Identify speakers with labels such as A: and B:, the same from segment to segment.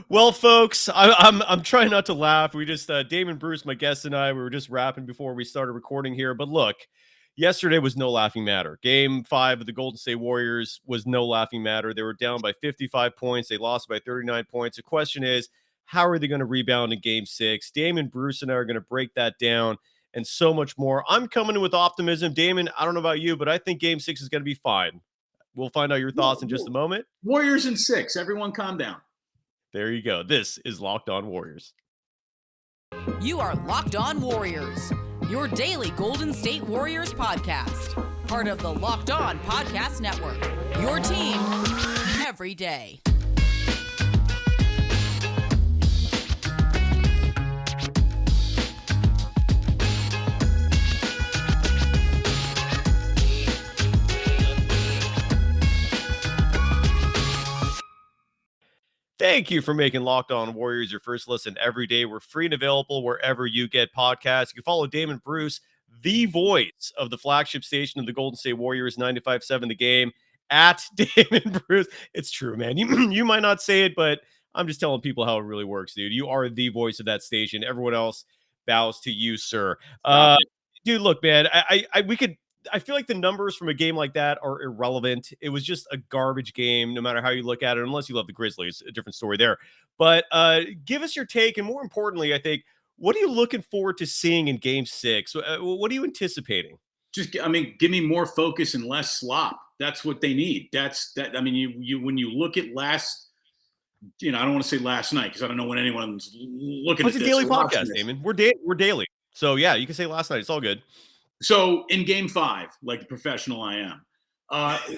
A: Well, folks, I'm trying not to laugh. We just Damon Bruce, my guest, and I, we were just rapping before we started recording here. But look, yesterday was no laughing matter. Game 5 of the Golden State Warriors was no laughing matter. They were down by 55 points. They lost by 39 points. The question is, how are they going to rebound in Game 6? Damon Bruce and I are going to break that down and so much more. I'm coming in with optimism. Damon, I don't know about you, but I think Game 6 is going to be fine. We'll find out your thoughts in just a moment.
B: Warriors in 6. Everyone calm down.
A: There you go. This is Locked On Warriors.
C: You are Locked On Warriors, your daily Golden State Warriors podcast. Part of the Locked On Podcast Network, your team every day.
A: Thank you for making Locked On Warriors your first listen every day. We're free and available wherever you get podcasts. You can follow Damon Bruce, the voice of the flagship station of the Golden State Warriors, 95.7 The Game, at Damon Bruce. It's true, man. You might not say it, but I'm just telling people how it really works, dude. You are the voice of that station. Everyone else bows to you, sir. Dude, look, man, I feel like the numbers from a game like that are irrelevant. It was just a garbage game, no matter how you look at it, unless you love the Grizzlies, a different story there. But give us your take. And more importantly, I think, what are you looking forward to seeing in Game 6? What are you anticipating?
B: Give me more focus and less slop. That's what they need. You when you look at last, I don't want to say last night because I don't know when anyone's looking at this.
A: It's a daily podcast, Damon. We're daily. So, yeah, you can say last night. It's all good.
B: So in Game 5, like the professional I am,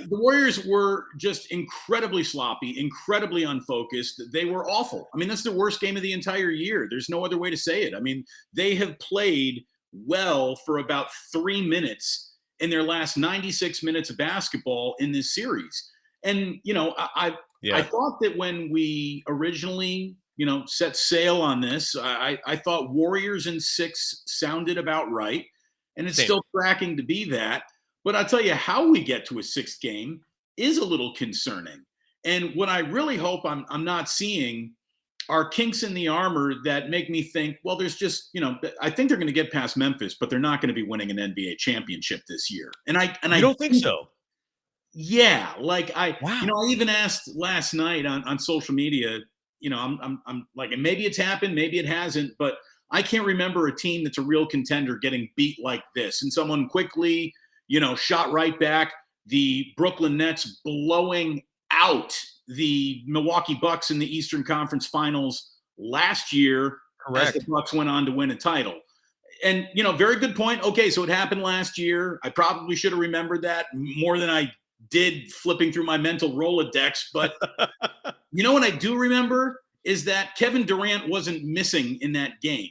B: the Warriors were just incredibly sloppy, incredibly unfocused. They were awful. I mean, that's the worst game of the entire year. There's no other way to say it. I mean, they have played well for about 3 minutes in their last 96 minutes of basketball in this series. And, I thought that when we originally, set sail on this, I thought Warriors in 6 sounded about right. And it's still tracking to be that. But I'll tell you, how we get to a 6th game is a little concerning. And what I really hope I'm not seeing are kinks in the armor that make me think, well, there's just, I think they're going to get past Memphis, but they're not going to be winning an NBA championship this year. And I
A: don't think so.
B: Yeah. I even asked last night on social media, I'm like, and maybe it's happened, maybe it hasn't, but I can't remember a team that's a real contender getting beat like this. And someone quickly, shot right back. The Brooklyn Nets blowing out the Milwaukee Bucks in the Eastern Conference Finals last year.
A: Correct.
B: As the Bucks went on to win a title. And, very good point. Okay, so it happened last year. I probably should have remembered that more than I did flipping through my mental Rolodex. But what I do remember is that Kevin Durant wasn't missing in that game.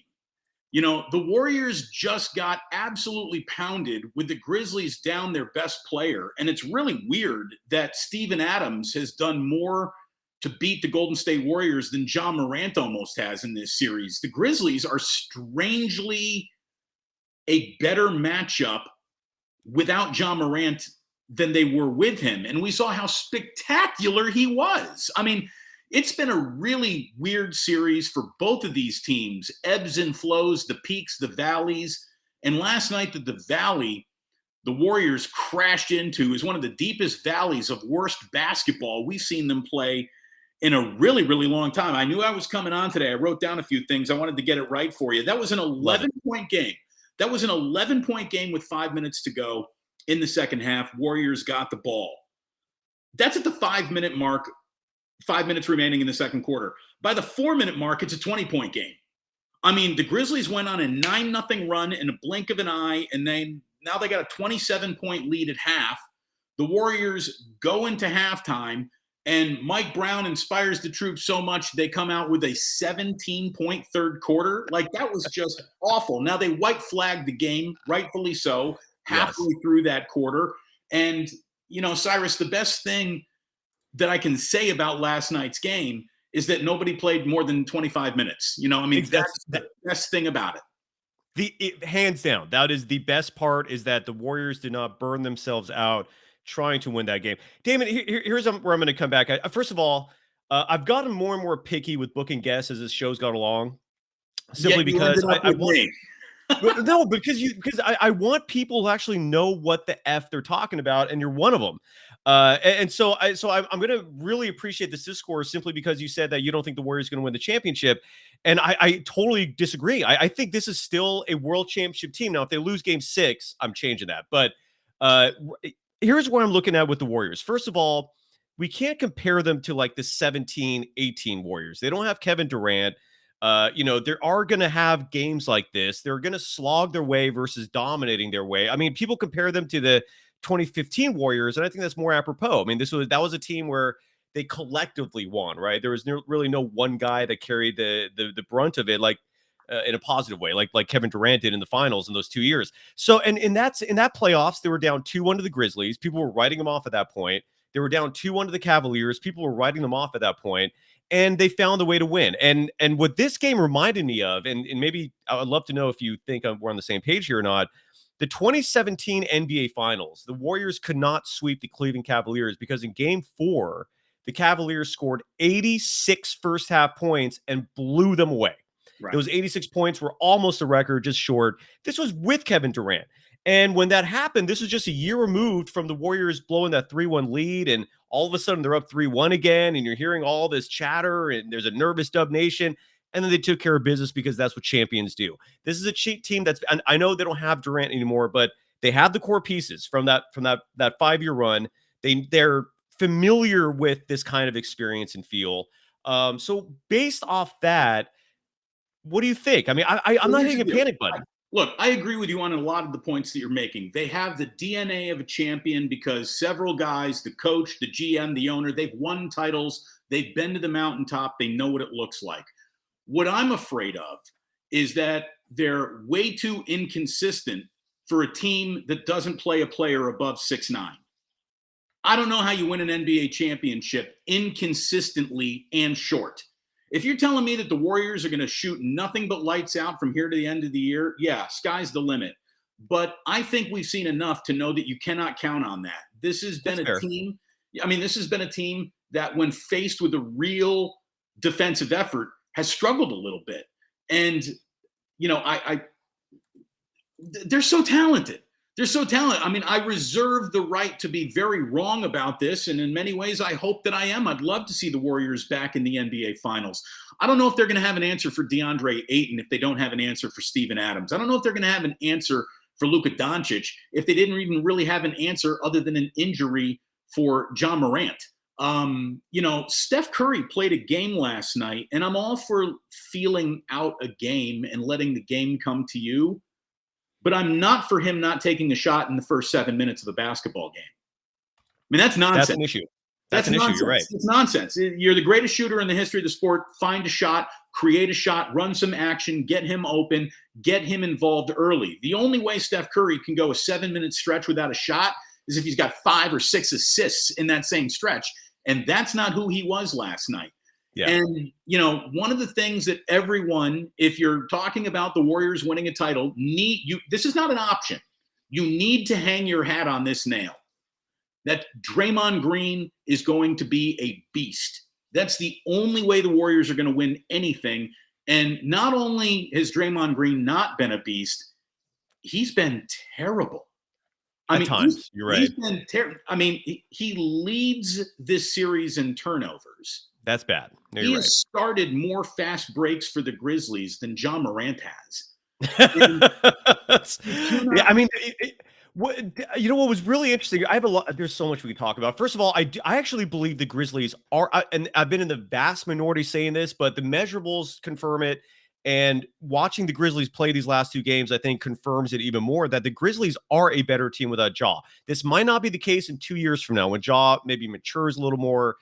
B: The Warriors just got absolutely pounded with the Grizzlies down their best player. And it's really weird that Steven Adams has done more to beat the Golden State Warriors than John Morant almost has in this series. The Grizzlies are strangely a better matchup without John Morant than they were with him. And we saw how spectacular he was. I mean, it's been a really weird series for both of these teams, ebbs and flows, the peaks, the valleys. And last night, the valley the Warriors crashed into is one of the deepest valleys of worst basketball we've seen them play in a really, really long time. I knew I was coming on today. I wrote down a few things. I wanted to get it right for you. That was an 11-point game. That was an 11-point game with 5 minutes to go in the second half. Warriors got the ball. That's at the 5-minute mark. 5 minutes remaining in the second quarter. By the 4-minute mark, it's a 20-point game. I mean, the Grizzlies went on a 9-0 run in a blink of an eye, and now they got a 27-point lead at half. The Warriors go into halftime, and Mike Brown inspires the troops so much they come out with a 17-point third quarter. That was just awful. Now, they white flagged the game, rightfully so, halfway through that quarter. And, Cyrus, the best thing that I can say about last night's game is that nobody played more than 25 minutes. That's the best thing about it.
A: Hands down, that is the best part, is that the Warriors did not burn themselves out trying to win that game. Damon, here's where I'm going to come back. First of all, I've gotten more and more picky with booking guests as this show's gone along, simply
B: Yet you
A: because
B: ended up
A: I
B: with
A: want.
B: me.
A: But no, because I want people to actually know what the F they're talking about, and you're one of them. And so I'm going to really appreciate this discourse simply because you said that you don't think the Warriors are going to win the championship, and I totally disagree. I think this is still a world championship team. Now, if they lose Game 6, I'm changing that. But uh, here's where I'm looking at with the Warriors. First of all, we can't compare them to like the 17-18 Warriors. They don't have Kevin Durant. They are going to have games like this. They're going to slog their way versus dominating their way. I mean, people compare them to the 2015 Warriors, and I think that's more apropos. I mean, that was a team where they collectively won, right? There was really no one guy that carried the brunt of it, like in a positive way, like Kevin Durant did in the finals in those 2 years. So, and in that playoffs, they were down 2-1 to the Grizzlies. People were writing them off at that point. They were down 2-1 to the Cavaliers. People were writing them off at that point, and they found a way to win. And what this game reminded me of, and maybe I would love to know if you think we're on the same page here or not, the 2017 NBA Finals, the Warriors could not sweep the Cleveland Cavaliers because in Game 4, the Cavaliers scored 86 first half points and blew them away.
B: Right.
A: Those 86 points were almost a record, just short. This was with Kevin Durant. And when that happened, this was just a year removed from the Warriors blowing that 3-1 lead. And all of a sudden they're up 3-1 again. And you're hearing all this chatter and there's a nervous Dub Nation. And then they took care of business because that's what champions do. This is a cheat team and I know they don't have Durant anymore, but they have the core pieces from that 5-year run. They're familiar with this kind of experience and feel. So based off that, what do you think? I mean, I'm not hitting a panic button.
B: Look, I agree with you on a lot of the points that you're making. They have the DNA of a champion because several guys, the coach, the GM, the owner, they've won titles. They've been to the mountaintop. They know what it looks like. What I'm afraid of is that they're way too inconsistent for a team that doesn't play a player above 6'9". I don't know how you win an NBA championship inconsistently and short. If you're telling me that the Warriors are going to shoot nothing but lights out from here to the end of the year, yeah, sky's the limit. But I think we've seen enough to know that you cannot count on that. This has been a team. I mean, this has been a team that when faced with a real defensive effort has struggled a little bit. And, they're so talented. They're so talented. I mean, I reserve the right to be very wrong about this. And in many ways, I hope that I am. I'd love to see the Warriors back in the NBA Finals. I don't know if they're going to have an answer for DeAndre Ayton if they don't have an answer for Steven Adams. I don't know if they're going to have an answer for Luka Doncic if they didn't even really have an answer other than an injury for John Morant. Steph Curry played a game last night, and I'm all for feeling out a game and letting the game come to you. But I'm not for him not taking a shot in the first 7 minutes of a basketball game. I mean, that's nonsense.
A: That's an issue.
B: That's
A: an
B: nonsense.
A: issue. You're right.
B: It's nonsense. You're the greatest shooter in the history of the sport. Find a shot, create a shot, run some action, get him open, get him involved early. The only way Steph Curry can go a 7-minute stretch without a shot is if he's got 5 or 6 assists in that same stretch. And that's not who he was last night. Yeah. And, one of the things that everyone, if you're talking about the Warriors winning a title, this is not an option. You need to hang your hat on this nail. That Draymond Green is going to be a beast. That's the only way the Warriors are going to win anything. And not only has Draymond Green not been a beast, he's been terrible.
A: At times, you're right.
B: He's been terrible. I mean, he leads this series in turnovers.
A: That's bad. No,
B: he has started more fast breaks for the Grizzlies than John Morant has.
A: Yeah, I mean, what was really interesting? I have a lot. There's so much we can talk about. First of all, I actually believe the Grizzlies are, and I've been in the vast minority saying this, but the measurables confirm it. And watching the Grizzlies play these last 2 games, I think confirms it even more that the Grizzlies are a better team without Ja. This might not be the case in 2 years from now when Ja maybe matures a little more,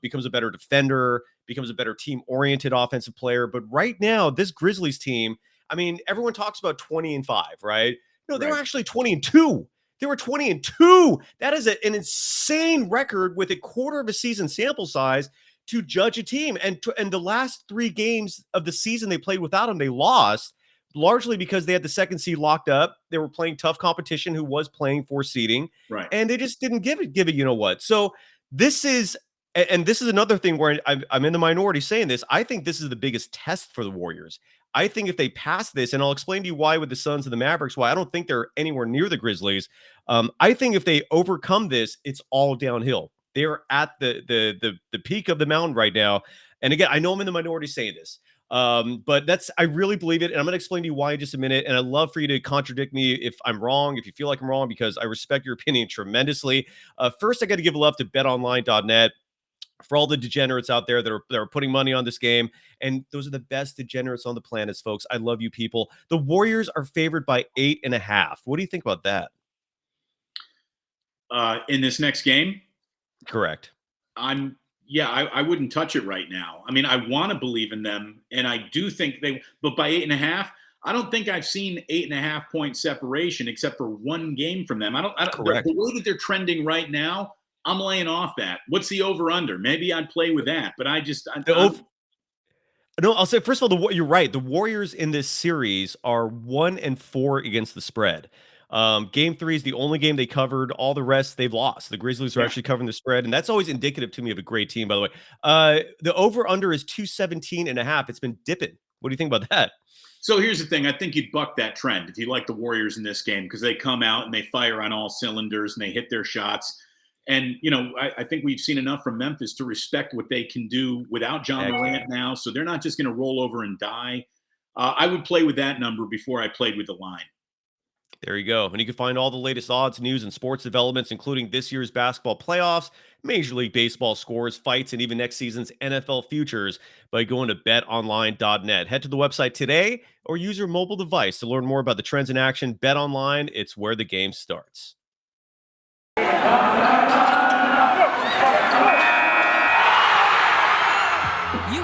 A: becomes a better defender, becomes a better team-oriented offensive player. But right now, this Grizzlies team, I mean, everyone talks about 20-5, right? No, they were actually 20-2. They were 20-2. That is an insane record with a quarter of a season sample size to judge a team. And the last 3 games of the season they played without him, they lost, largely because they had the second seed locked up. They were playing tough competition who was playing for seeding.
B: Right.
A: And they just didn't give it, you know what. So this is And this is another thing where I'm in the minority saying this. I think this is the biggest test for the Warriors. I think if they pass this, and I'll explain to you why with the Suns and the Mavericks, why I don't think they're anywhere near the Grizzlies. I think if they overcome this, it's all downhill. They're at the peak of the mountain right now. And again, I know I'm in the minority saying this, but I really believe it. And I'm going to explain to you why in just a minute. And I'd love for you to contradict me if I'm wrong, if you feel like I'm wrong, because I respect your opinion tremendously. First, I got to give love to betonline.net for all the degenerates out there that are putting money on this game. And those are the best degenerates on the planet, folks. I love you people. The Warriors are favored by 8.5. What do you think about that?
B: In this next game?
A: Correct.
B: I wouldn't touch it right now. I mean, I want to believe in them, and I do think but by 8.5, I don't think I've seen 8.5 point separation except for one game from them. I don't
A: Correct.
B: The way that they're trending right now, I'm laying off that. What's the over under? Maybe I'd play with that, but
A: no, I'll say first of all, you're right. The Warriors in this series are 1-4 against the spread. Game 3 is the only game they covered. All the rest they've lost. The Grizzlies are actually covering the spread, and that's always indicative to me of a great team. By the way, the over under is 217.5. It's been dipping. What do you think about that?
B: So here's the thing. I think you'd buck that trend if you like the Warriors in this game because they come out and they fire on all cylinders and they hit their shots. And, I think we've seen enough from Memphis to respect what they can do without John Morant now. So they're not just going to roll over and die. I would play with that number before I played with the line.
A: There you go. And you can find all the latest odds, news, and sports developments, including this year's basketball playoffs, Major League Baseball scores, fights, and even next season's NFL futures by going to betonline.net. Head to the website today or use your mobile device to learn more about the trends in action. BetOnline, it's where the game starts.
C: You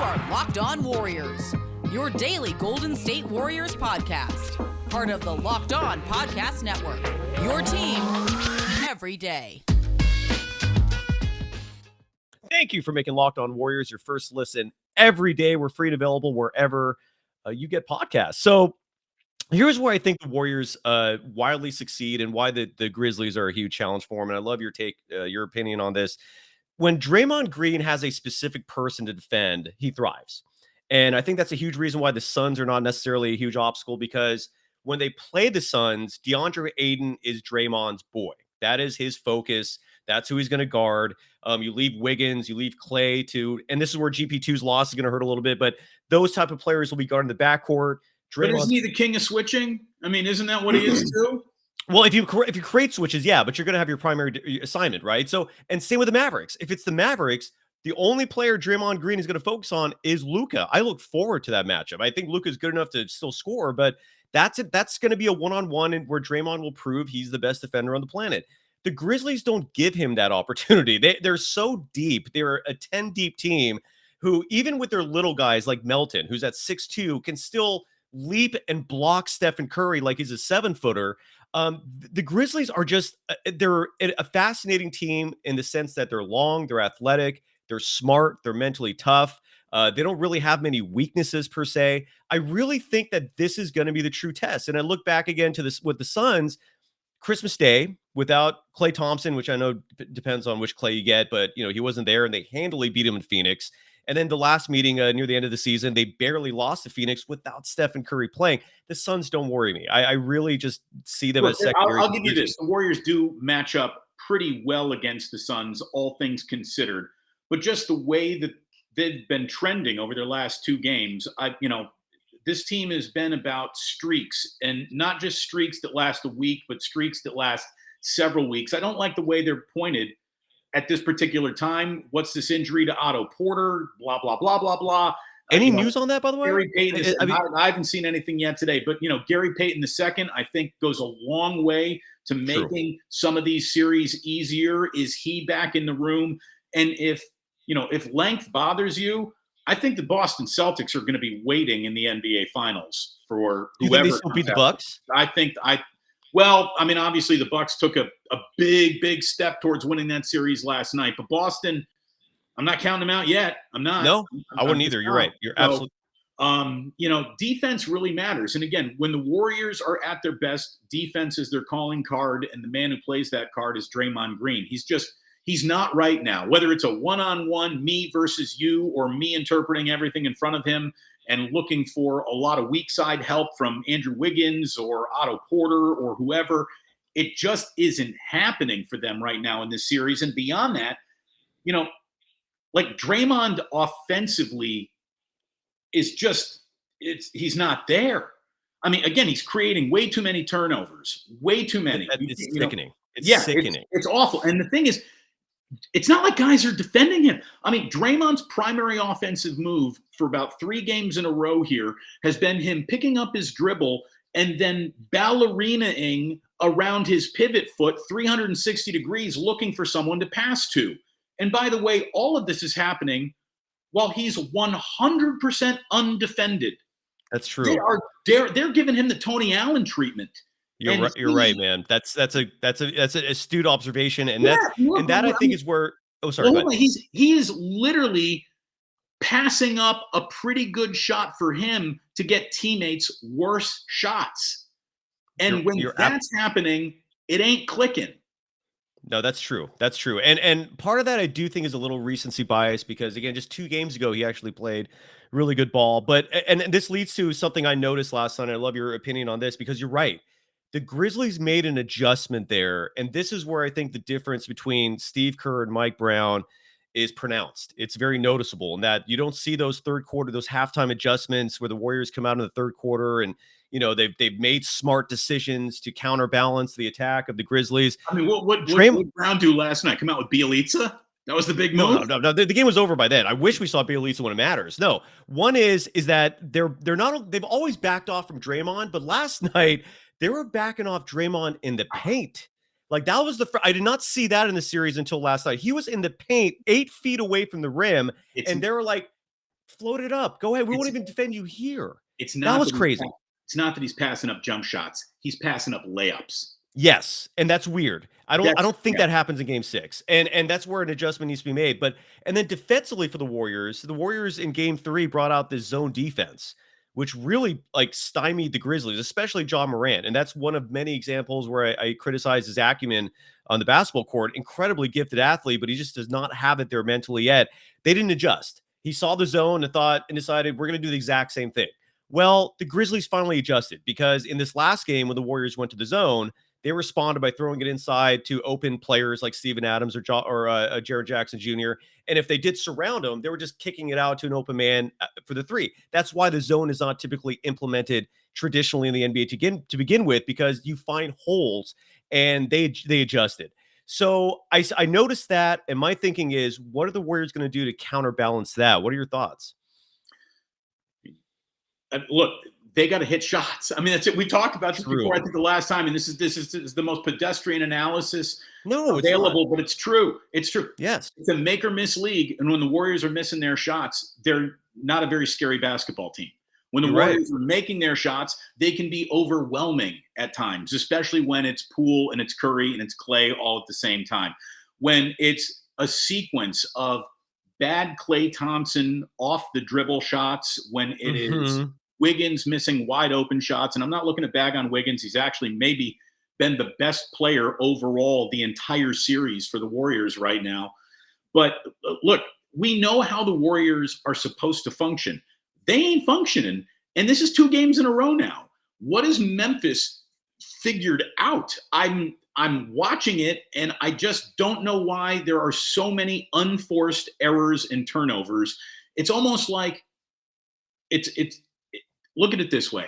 C: are Locked On Warriors, your daily Golden State Warriors podcast. Part of the Locked On Podcast Network, your team every day.
A: Thank you for making Locked On Warriors your first listen every day. We're free and available wherever you get podcasts. So here's where I think the Warriors wildly succeed and why the Grizzlies are a huge challenge for them. And I love your take, your opinion on this. When Draymond Green has a specific person to defend, he thrives. And I think that's a huge reason why the Suns are not necessarily a huge obstacle, because when they play the Suns, DeAndre Ayton is Draymond's boy. That is his focus. That's who he's going to guard. You leave Wiggins, you leave Klay too, and this is where GP2's loss is going to hurt a little bit, but those type of players will be guarding the backcourt.
B: But isn't he the king of switching? I mean, isn't that what he is too?
A: Well, if you create switches, yeah, but you're going to have your primary assignment, right? So, and same with the Mavericks. If it's the Mavericks, the only player Draymond Green is going to focus on is Luka. I look forward to that matchup. I think Luka is good enough to still score, but that's it. That's going to be a one-on-one, and where Draymond will prove he's the best defender on the planet. The Grizzlies don't give him that opportunity. They're so deep. They're a 10 deep team who, even with their little guys like Melton, who's at 6'2", can still leap and block Stephen Curry like he's a 7-footer. The Grizzlies are just they're a fascinating team in the sense that they're long, they're athletic, they're smart, they're mentally tough. They don't really have many weaknesses per se. I really think that this is going to be the true test. And I look back again to this with the Suns, Christmas Day without Klay Thompson, which I know depends on which Klay you get, but he wasn't there, and they handily beat him in Phoenix. And then the last meeting near the end of the season, they barely lost to Phoenix without Stephen Curry playing. The Suns don't worry me. I really just see them as secondary.
B: I'll give you this. The Warriors do match up pretty well against the Suns, all things considered. But just the way that they've been trending over their last two games, this team has been about streaks, and not just streaks that last a week, but streaks that last several weeks. I don't like the way they're pointed at this particular time. What's this injury to Otto Porter? Blah, blah, blah, blah, blah.
A: Any news on that, by the way?
B: Gary Payton, I haven't seen anything yet today, but Gary Payton II, I think, goes a long way to making some of these series easier. Is he back in the room? And if length bothers you, I think the Boston Celtics are going to be waiting in the NBA Finals for whoever.
A: You think they still beat the Bucks?
B: Obviously the Bucks took a big, big step towards winning that series last night, but Boston, I'm not counting them out yet. I'm not.
A: No, I wouldn't either. You're right. You're absolutely.
B: Defense really matters. And again, when the Warriors are at their best, defense is their calling card, and the man who plays that card is Draymond Green. He's He's not right now. Whether it's a one-on-one me versus you or me interpreting everything in front of him and looking for a lot of weak side help from Andrew Wiggins or Otto Porter or whoever, it just isn't happening for them right now in this series. And beyond that, like Draymond offensively is just he's not there. I mean, again, he's creating way too many turnovers, way too many.
A: It's sickening. It's sickening.
B: It's awful. And the thing is, it's not like guys are defending him. I mean, Draymond's primary offensive move for about 3 games in a row here has been him picking up his dribble and then ballerinaing around his pivot foot 360 degrees looking for someone to pass to. And by the way, all of this is happening while he's 100% undefended.
A: That's true.
B: They're giving him the Tony Allen treatment.
A: You're right, man. That's an astute observation, and I think is where. Oh, sorry.
B: Well, he is literally passing up a pretty good shot for him to get teammates worse shots, and when that's happening, it ain't clicking.
A: No, that's true. That's true. And part of that I do think is a little recency bias because again, just 2 games ago he actually played really good ball. But and this leads to something I noticed last night. I love your opinion on this because you're right. The Grizzlies made an adjustment there, and this is where I think the difference between Steve Kerr and Mike Brown is pronounced. It's very noticeable in that you don't see those those halftime adjustments where the Warriors come out in the third quarter and they've made smart decisions to counterbalance the attack of the Grizzlies.
B: I mean, what did Brown do last night? Come out with Bielitsa? That was the big move.
A: No. The game was over by then. I wish we saw Bielitsa when it matters. No, one is that they've always backed off from Draymond, but last night they were backing off Draymond in the paint. Like that was I did not see that in the series until last night. He was in the paint 8 feet away from the rim, and they were like, float it up. Go ahead. We won't even defend you here. That was crazy.
B: It's not that he's passing up jump shots. He's passing up layups.
A: Yes, and that's weird. I don't think that happens in Game 6, and that's where an adjustment needs to be made. But and then defensively for the Warriors in Game 3 brought out this zone defense, which really stymied the Grizzlies, especially John Morant. And that's one of many examples where I criticize his acumen on the basketball court. Incredibly gifted athlete, but he just does not have it there mentally yet. They didn't adjust. He saw the zone and decided we're going to do the exact same thing. Well, the Grizzlies finally adjusted because in this last game when the Warriors went to the zone, they responded by throwing it inside to open players like Steven Adams or Jaren Jackson Jr. And if they did surround him, they were just kicking it out to an open man for the 3. That's why the zone is not typically implemented traditionally in the NBA to begin with, because you find holes, and they adjusted. So I noticed that, and my thinking is, what are the Warriors going to do to counterbalance that? What are your thoughts?
B: Look, they got to hit shots. I mean, that's it. We talked about this before, I think, the last time, and this is the most pedestrian analysis available, but it's true. It's true.
A: Yes.
B: It's a make or miss league, and when the Warriors are missing their shots, they're not a very scary basketball team. When the Warriors are making their shots, they can be overwhelming at times, especially when it's Poole and it's Curry and it's Klay all at the same time. When it's a sequence of bad Klay Thompson off the dribble shots, when it is Wiggins missing wide open shots. And I'm not looking to bag on Wiggins. He's actually maybe been the best player overall the entire series for the Warriors right now. But look, we know how the Warriors are supposed to function. They ain't functioning. And this is 2 games in a row now. What has Memphis figured out? I'm watching it, and I just don't know why there are so many unforced errors and turnovers. It's almost like look at it this way.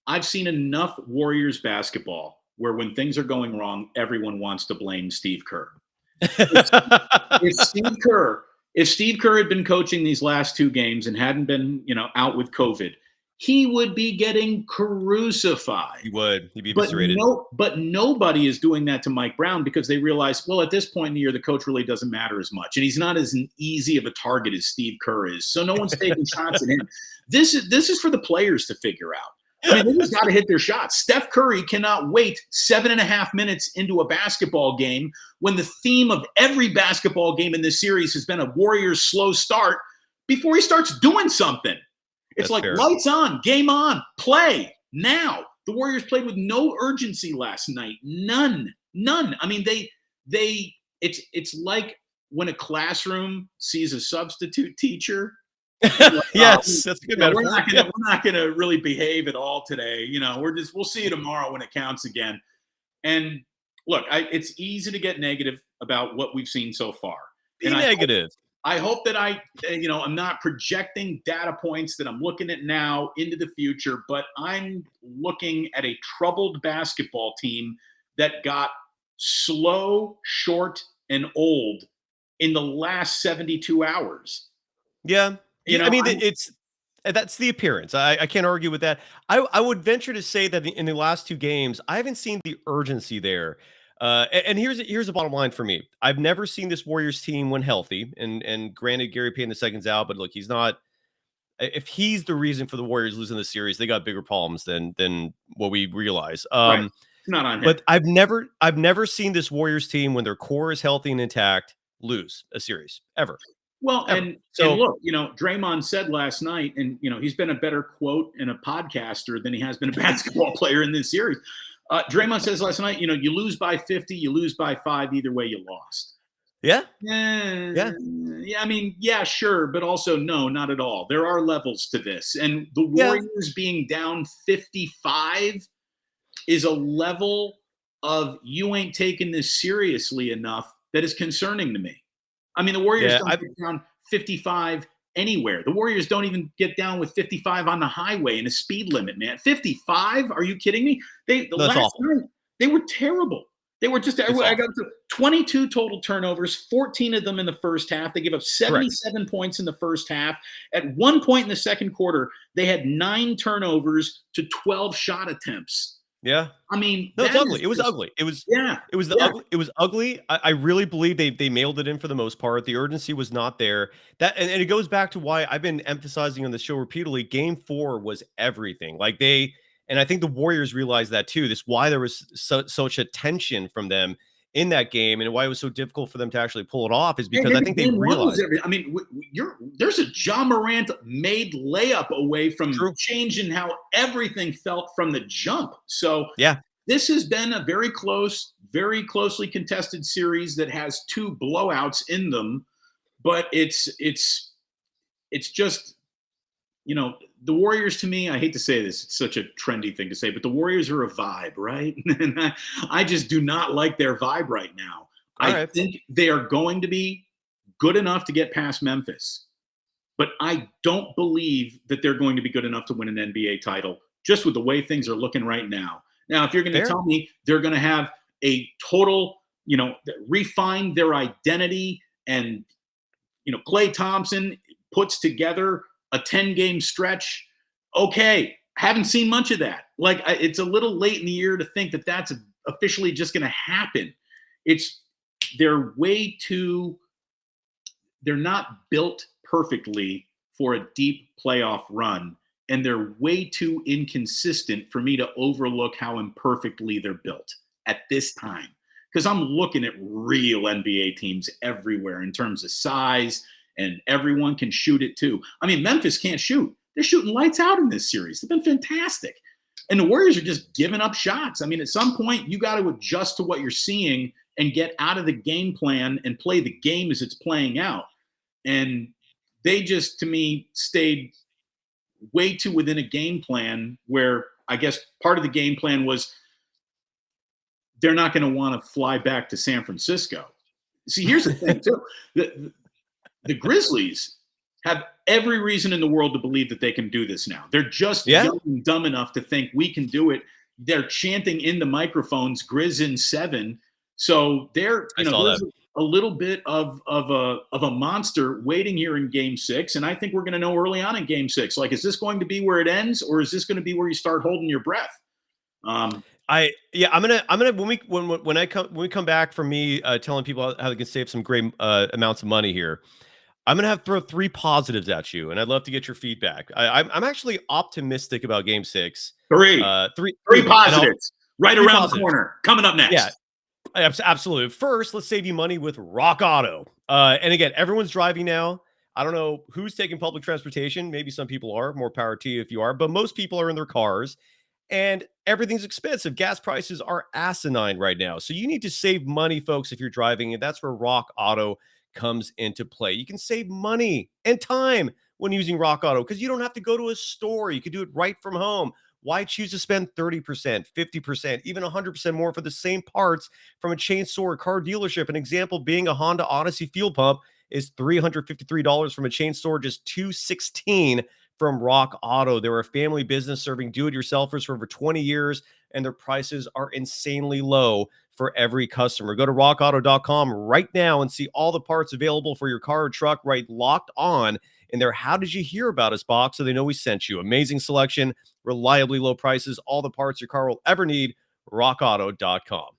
B: I've seen enough Warriors basketball where when things are going wrong, everyone wants to blame Steve Kerr. If Steve Kerr had been coaching these last 2 games and hadn't been, out with COVID, he would be getting crucified.
A: He would. He'd be eviscerated.
B: But nobody is doing that to Mike Brown because they realize, well, at this point in the year, the coach really doesn't matter as much. And he's not as easy of a target as Steve Kerr is. So no one's taking shots at him. This is for the players to figure out. I mean, they just got to hit their shots. Steph Curry cannot wait 7.5 minutes into a basketball game when the theme of every basketball game in this series has been a Warriors slow start before he starts doing something. It's like lights on, game on, play now. The Warriors played with no urgency last night. None. I mean, it's like when a classroom sees a substitute teacher.
A: Yes, that's a good metaphor.
B: We're not gonna really behave at all today. We'll see you tomorrow when it counts again. And look, it's easy to get negative about what we've seen so far.
A: Be negative.
B: I hope that I'm not projecting data points that I'm looking at now into the future, but I'm looking at a troubled basketball team that got slow, short, and old in the last 72 hours.
A: Yeah. I mean, that's the appearance. I can't argue with that. I would venture to say that in the last 2 games, I haven't seen the urgency there. And here's the bottom line for me. I've never seen this Warriors team when healthy. And granted, Gary Payton II's out, but look, he's not. If he's the reason for the Warriors losing the series, they got bigger problems than what we realize.
B: Right. It's not on him.
A: But I've never seen this Warriors team when their core is healthy and intact lose a series ever.
B: Well, and look, Draymond said last night, and he's been a better quote and a podcaster than he has been a basketball player in this series. Draymond says last night, you lose by 50, you lose by 5, either way you lost.
A: Yeah.
B: Yeah. I mean, yeah, sure. But also, no, not at all. There are levels to this. And the Warriors being down 55 is a level of you ain't taking this seriously enough that is concerning to me. I mean, the Warriors don't get down 55 anywhere. The Warriors don't even get down with 55 on the highway in a speed limit, man. 55? Are you kidding me? Last night, they were terrible. They were just, I got 22 total turnovers, 14 of them in the first half. They gave up 77 points in the first half. At one point in the second quarter, they had 9 turnovers to 12 shot attempts.
A: Yeah.
B: I mean,
A: no, it's ugly. It was ugly. It was ugly. It was ugly. I really believe they mailed it in for the most part. The urgency was not there. And it goes back to why I've been emphasizing on the show repeatedly. Game 4 was everything. And I think the Warriors realized that too. This why there was such a tension from them in that game, and why it was so difficult for them to actually pull it off is because I think they realized.
B: I mean, there's a Ja Morant made layup away from changing how everything felt from the jump. So this has been a very closely contested series that has 2 blowouts in them, but it's just. The Warriors, to me, I hate to say this, it's such a trendy thing to say, but the Warriors are a vibe, right? And I just do not like their vibe right now. I think they are going to be good enough to get past Memphis, but I don't believe that they're going to be good enough to win an NBA title just with the way things are looking right now. Now, if you're going to tell me they're going to have a total, refine their identity and, Klay Thompson puts together a 10-game stretch. Okay. Haven't seen much of that. It's a little late in the year to think that that's officially just going to happen. They're not built perfectly for a deep playoff run, and they're way too inconsistent for me to overlook how imperfectly they're built at this time. Because I'm looking at real NBA teams everywhere in terms of size, and everyone can shoot it too. I mean, Memphis can't shoot. They're shooting lights out in this series. They've been fantastic. And the Warriors are just giving up shots. I mean, at some point, you got to adjust to what you're seeing and get out of the game plan and play the game as it's playing out. And they just, to me, stayed way too within a game plan where I guess part of the game plan was they're not going to want to fly back to San Francisco. See, here's the thing, too. The Grizzlies have every reason in the world to believe that they can do this now. They're just young and dumb enough to think we can do it. They're chanting in the microphones, Grizz in 7. So they're, there's a little bit of a monster waiting here in Game 6. And I think we're going to know early on in Game 6. Is this going to be where it ends, or is this going to be where you start holding your breath?
A: I'm gonna when we come back from me telling people how they can save some great amounts of money here, I'm gonna throw 3 positives at you, and I'd love to get your feedback. I'm actually optimistic about Game 6.
B: Three positives right around the corner coming up next.
A: Yeah, absolutely. First, let's save you money with Rock Auto. And again, everyone's driving now. I don't know who's taking public transportation. Maybe some people are. More power to you if you are. But most people are in their cars. And everything's expensive. Gas prices are asinine right now. So you need to save money, folks, if you're driving. And that's where Rock Auto comes into play. You can save money and time when using Rock Auto because you don't have to go to a store. You can do it right from home. Why choose to spend 30%, 50%, even 100% more for the same parts from a chain store or car dealership? An example being a Honda Odyssey fuel pump is $353 from a chain store, just $216 from Rock Auto. They're a family business serving do-it-yourselfers for over 20 years, and their prices are insanely low for every customer. Go to rockauto.com right now and see all the parts available for your car or truck, right Locked On in their How Did You Hear About Us box so they know we sent you. Amazing selection, reliably low prices, all the parts your car will ever need. rockauto.com.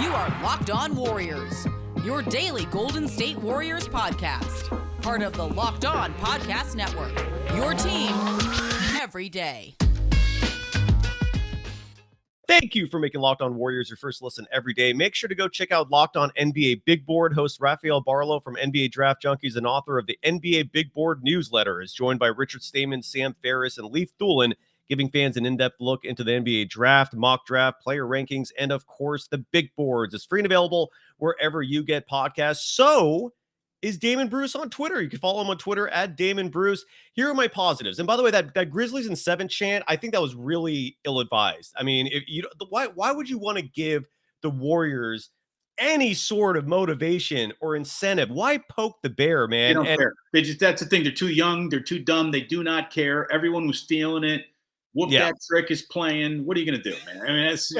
C: You are Locked On Warriors, your daily Golden State Warriors podcast. Part of the Locked On Podcast Network, your team every day.
A: Thank you for making Locked On Warriors your first listen every day. Make sure to go check out Locked On NBA Big Board. Host Rafael Barlow from NBA Draft Junkies and author of the NBA Big Board newsletter is joined by Richard Stamen, Sam Ferris, and Leif Thulin, giving fans an in-depth look into the NBA draft, mock draft, player rankings, and of course, the big boards. It's free and available wherever you get podcasts. So is Damon Bruce on Twitter. You can follow him on Twitter at Damon Bruce. Here are my positives. And by the way, that Grizzlies in 7 chant, I think that was really ill-advised. I mean, if you why would you want to give the Warriors any sort of motivation or incentive? Why poke the bear, man?
B: They don't care. That's the thing. They're too young. They're too dumb. They do not care. Everyone was feeling it. That trick is playing. What are you going to do, man? I mean, that's,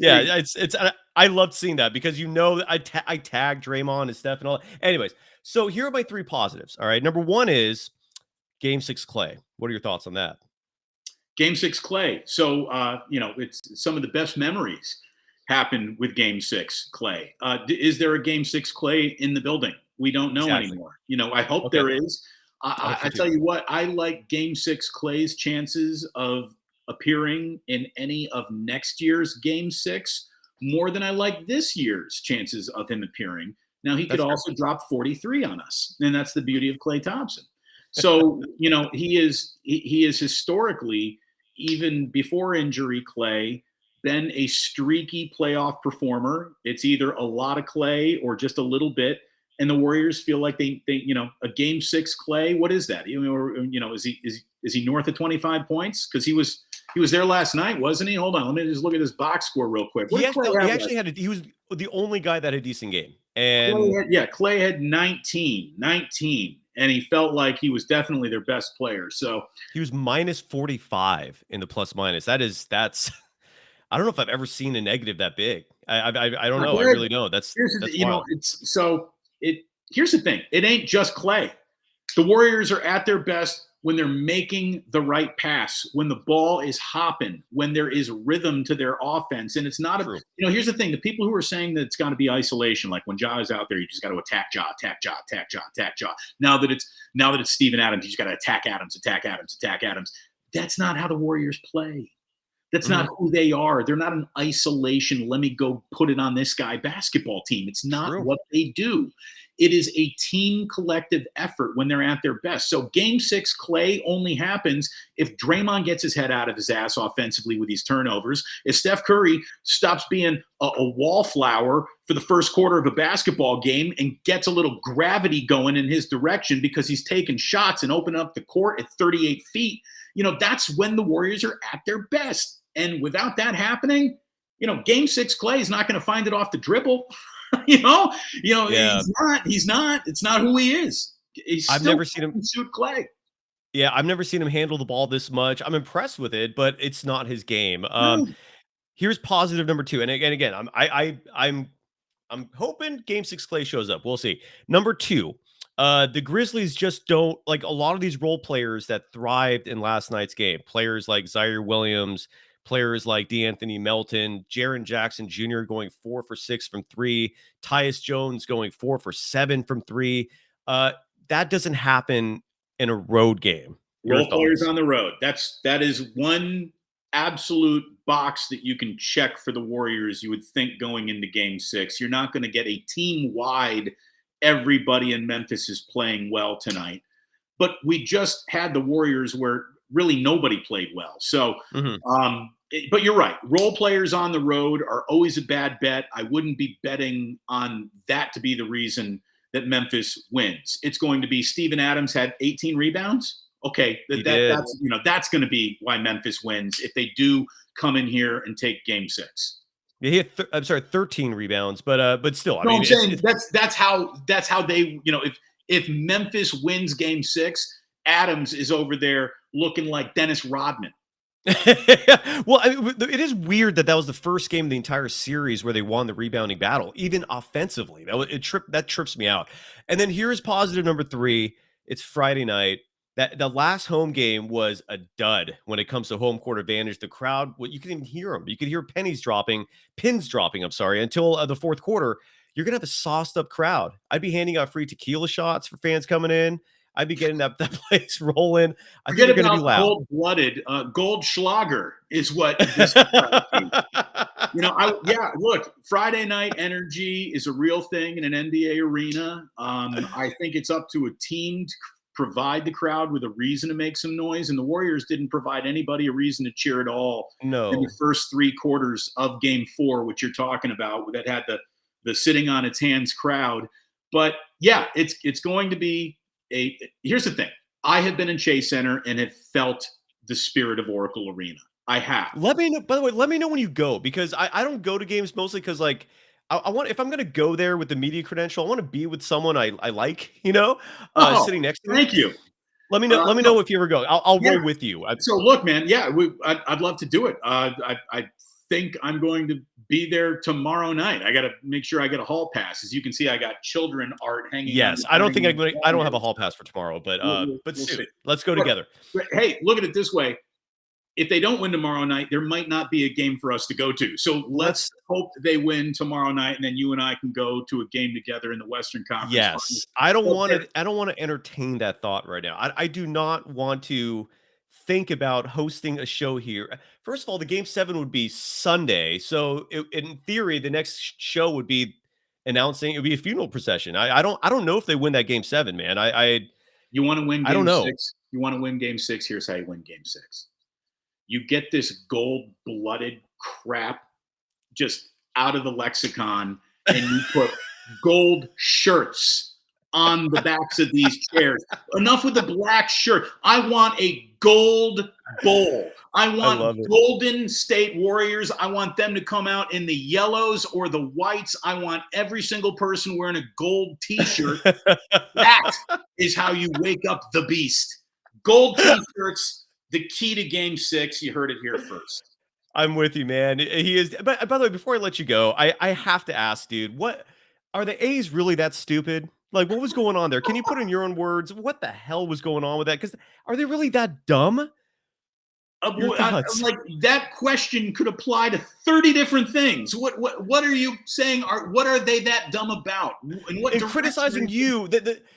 A: yeah, it's I loved seeing that because, I tagged Draymond and Steph and all. Anyways, so here are my 3 positives. All right. Number 1 is Game 6 Klay. What are your thoughts on that?
B: Game 6 Klay. So, it's some of the best memories happened with Game 6 Klay. Is there a Game 6 Klay in the building? We don't know anymore. I hope there is. I tell you what, I like Game 6 Klay's chances of appearing in any of next year's Game 6 more than I like this year's chances of him appearing. Now, he could also drop 43 on us, and that's the beauty of Klay Thompson. So, he is historically, even before injury, Klay, been a streaky playoff performer. It's either a lot of Klay or just a little bit. And the Warriors feel like they a Game 6 Klay. What is that? Is he north of 25 points? Because he was there last night, wasn't he? Hold on, let me just look at his box score real quick.
A: He was the only guy that had a decent game. And
B: Klay had 19, and he felt like he was definitely their best player. So
A: he was minus 45 in the plus minus. That's I don't know if I've ever seen a negative that big. I don't know. I really don't.
B: Here's the thing. It ain't just Klay. The Warriors are at their best when they're making the right pass, when the ball is hopping, when there is rhythm to their offense. And it's not here's the thing. The people who are saying that it's got to be isolation, like when Ja is out there, you just got to attack Ja. Now that it's Steven Adams, you just got to attack Adams. That's not how the Warriors play. That's not who they are. They're not an isolation, let me go put it on this guy basketball team. It's not what they do. It is a team collective effort when they're at their best. So Game 6 Klay only happens if Draymond gets his head out of his ass offensively with these turnovers, if Steph Curry stops being a wallflower for the first quarter of a basketball game and gets a little gravity going in his direction because he's taking shots and opening up the court at 38 feet. That's when the Warriors are at their best. And without that happening, Game 6 Klay is not going to find it off the dribble. He's not. It's not who he is.
A: I've never seen him
B: shoot Klay.
A: Yeah, I've never seen him handle the ball this much. I'm impressed with it, but it's not his game. Here's positive number 2. And again, I'm hoping Game 6 Klay shows up. We'll see. Number 2, the Grizzlies just don't like a lot of these role players that thrived in last night's game. Players like Zaire Williams, players like DeAnthony Melton, Jaren Jackson Jr. going 4 for 6 from 3, Tyus Jones going 4 for 7 from 3. That doesn't happen in a road game.
B: Role players on the road. That is one absolute box that you can check for the Warriors. You would think going into Game 6, you're not going to get a team-wide everybody in Memphis is playing well tonight. But we just had the Warriors where really nobody played well. So,
A: Mhm.
B: but you're right. Role players on the road are always a bad bet. I wouldn't be betting on that to be the reason that Memphis wins. It's going to be Steven Adams had 18 rebounds. Okay,
A: He did.
B: that's going to be why Memphis wins if they do come in here and take Game 6.
A: Yeah, he had 13 rebounds, but still, I
B: No,
A: mean,
B: I'm saying that's how they, if Memphis wins Game 6, Adams is over there looking like Dennis Rodman.
A: Well, I mean, it is weird that was the first game of the entire series where they won the rebounding battle, even offensively. That trips me out. And then here's positive number 3. It's Friday night. That the last home game was a dud when it comes to home court advantage. The crowd, you could even hear them. You could hear pins dropping. I'm sorry, until the fourth quarter. You're gonna have a sauced up crowd. I'd be handing out free tequila shots for fans coming in. I'd be getting that place rolling. I think they're going to be loud.
B: Cold-blooded. Goldschlager is what this look, Friday night energy is a real thing in an NBA arena. I think it's up to a team to provide the crowd with a reason to make some noise, and the Warriors didn't provide anybody a reason to cheer at all in the first 3 quarters of Game 4, which you're talking about, that had the sitting on its hands crowd. But yeah, it's going to be here's the thing. I have been in Chase Center and have felt the spirit of Oracle Arena. I have.
A: Let me know. By the way, let me know when you go, because I don't go to games mostly because I want, if I'm going to go there with the media credential, I want to be with someone I like, sitting next to me.
B: Thank you.
A: Let me know. Let me know if you ever go. I'll roll with you.
B: So look, man. Yeah, I'd love to do it. I think I'm going to be there tomorrow night. I got to make sure I get a hall pass. As you can see, I got children art hanging.
A: Yes, I don't think I don't have a hall pass for tomorrow, but we'll see. Let's go together.
B: Hey, look at it this way. If they don't win tomorrow night, there might not be a game for us to go to. So let's hope they win tomorrow night, and then you and I can go to a game together in the Western Conference.
A: Yes, I don't want to entertain that thought right now. I do not want to think about hosting a show here. First of all, the Game 7 would be Sunday, so in theory, the next show would be announcing. It would be a funeral procession. I don't know if they win that Game 7, man.
B: You want to win?
A: I don't know.
B: 6? You want to win Game 6? Here's how you win Game 6. You get this gold-blooded crap just out of the lexicon, and you put gold shirts on the backs of these chairs. Enough with the black shirt. I want a gold bowl. I want Golden State Warriors. I want them to come out in the yellows or the whites. I want every single person wearing a gold T-shirt. That is how you wake up the beast. Gold T-shirts. The key to Game 6, you heard it here first.
A: I'm with you, man. He is. But by the way, before I let you go, I have to ask, dude, what are the A's really that stupid? Like, what was going on there? Can you put in your own words? What the hell was going on with that? Because are they really that dumb?
B: Like, that question could apply to 30 different things. What are you saying? What are they that dumb about?
A: And criticizing you,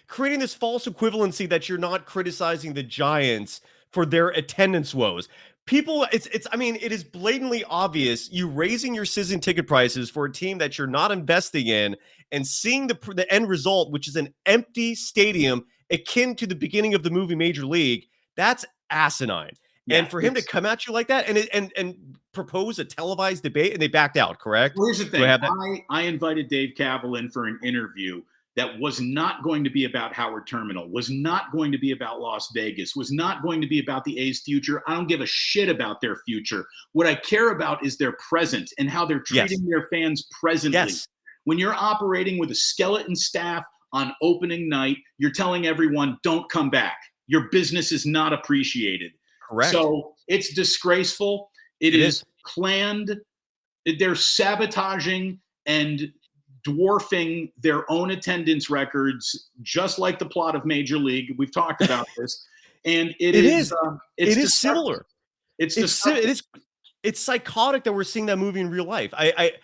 A: creating this false equivalency that you're not criticizing the Giants for their attendance woes. People, it is blatantly obvious you raising your season ticket prices for a team that you're not investing in and seeing the end result, which is an empty stadium akin to the beginning of the movie Major League. That's asinine. Yeah, and for him to come at you like that and propose a televised debate, and they backed out, correct?
B: Well, here's the thing. I invited Dave Cavill in for an interview that was not going to be about Howard Terminal, was not going to be about Las Vegas, was not going to be about the A's future. I don't give a shit about their future. What I care about is their present and how they're treating their fans presently.
A: Yes.
B: When you're operating with a skeleton staff on opening night, you're telling everyone, don't come back. Your business is not appreciated.
A: Correct.
B: So it's disgraceful. It is planned. They're sabotaging and dwarfing their own attendance records, just like the plot of Major League. We've talked about this, and it is
A: similar. It's psychotic that we're seeing that movie in real life. It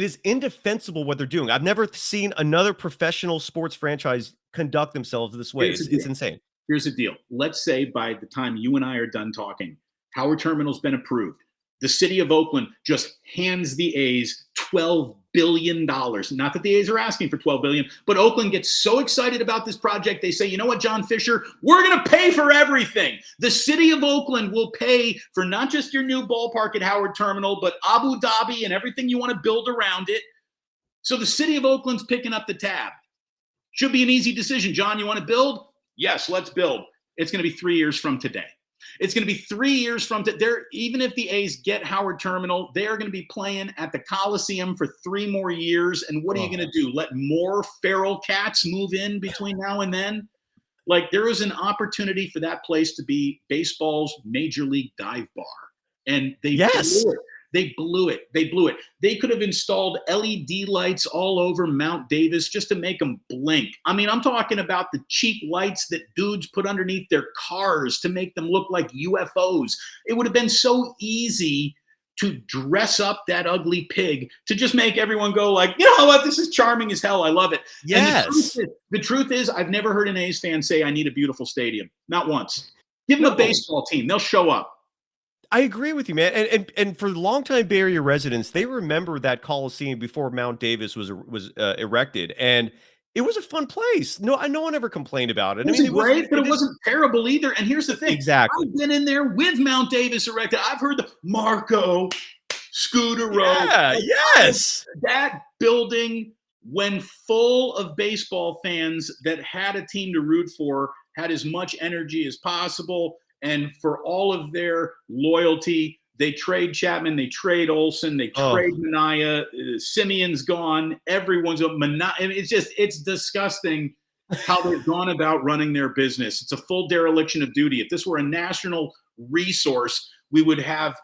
A: is indefensible what they're doing. I've never seen another professional sports franchise conduct themselves this way. It's insane.
B: Here's the deal. Let's say by the time you and I are done talking, Howard Terminal's been approved. The city of Oakland just hands the A's $12 billion. Not that the A's are asking for $12 billion, but Oakland gets so excited about this project. They say, you know what, John Fisher, we're going to pay for everything. The city of Oakland will pay for not just your new ballpark at Howard Terminal, but Abu Dhabi and everything you want to build around it. So the city of Oakland's picking up the tab. Should be an easy decision. John, you want to build? Yes, let's build. It's going to be 3 years from today. It's going to be 3 years from today. Even if the A's get Howard Terminal, they are going to be playing at the Coliseum for 3 more years. And what are you going to do? Let more feral cats move in between now and then? Like, there is an opportunity for that place to be baseball's major league dive bar. And they blew it. They blew it. They blew it. They could have installed LED lights all over Mount Davis just to make them blink. I mean, I'm talking about the cheap lights that dudes put underneath their cars to make them look like UFOs. It would have been so easy to dress up that ugly pig to just make everyone go like, you know what, this is charming as hell. I love it.
A: Yes.
B: And the truth is, I've never heard an A's fan say, I need a beautiful stadium. Not once. Give them a baseball team. They'll show up.
A: I agree with you, man. And for longtime Bay Area residents, they remember that Coliseum before Mount Davis was erected, and it was a fun place. No one ever complained about it.
B: It was great, but it wasn't terrible either. And here's the thing:
A: exactly,
B: I've been in there with Mount Davis erected. I've heard the Marco, Scooter
A: Yeah, yes,
B: that building, when full of baseball fans that had a team to root for, had as much energy as possible. And for all of their loyalty, they trade Chapman, they trade Olsen, they trade Manaea. Simeon's gone. Everyone's it's disgusting how they've gone about running their business. It's a full dereliction of duty. If this were a national resource, we would have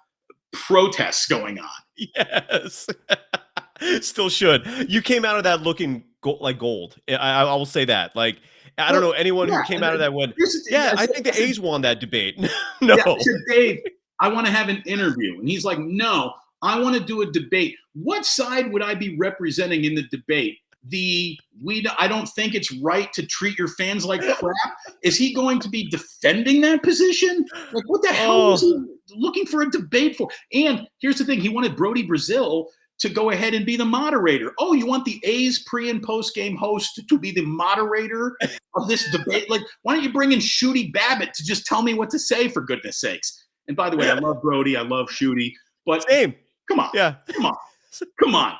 B: protests going on.
A: Yes. Still should. You came out of that looking like gold. I will say that. Like, I don't know anyone who came out of that one. Yeah, I think the A's won that debate. No.
B: Yeah, I said, Dave, I want to have an interview. And he's like, no, I want to do a debate. What side would I be representing in the debate? I don't think it's right to treat your fans like crap. Is he going to be defending that position? Like, what the hell is he looking for a debate for? And here's the thing. He wanted Brody Brazil to go ahead and be the moderator. Oh, you want the A's pre- and post-game host to be the moderator of this debate? Like, why don't you bring in Shooty Babbitt to just tell me what to say, for goodness sakes? And by the way, I love Brody. I love Shooty. But come on.
A: Yeah.
B: Come on.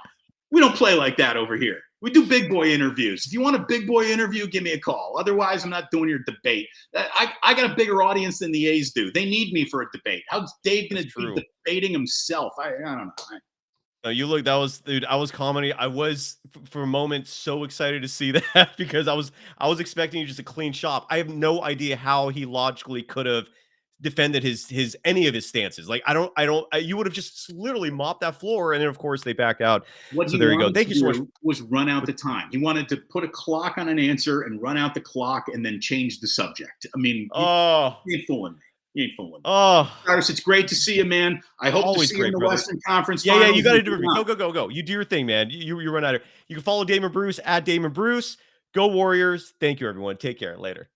B: We don't play like that over here. We do big boy interviews. If you want a big boy interview, give me a call. Otherwise, I'm not doing your debate. I got a bigger audience than the A's do. They need me for a debate. How's Dave going to be debating himself? I don't know.
A: You look, I was commenting. I was for a moment so excited to see that because I was expecting just a clean shop. I have no idea how he logically could have defended his any of his stances. Like, you would have just literally mopped that floor, and then of course they back out. So there you go. Thank you so much.
B: Was run out the time. He wanted to put a clock on an answer and run out the clock and then change the subject. I mean, you ain't fooling me. You ain't fooling me. Cyrus, it's great to see you, man. I hope to see you in the Western Conference.
A: Yeah, you got to do it. Go. You do your thing, man. You run out of. You can follow Damon Bruce at Damon Bruce. Go Warriors. Thank you, everyone. Take care. Later.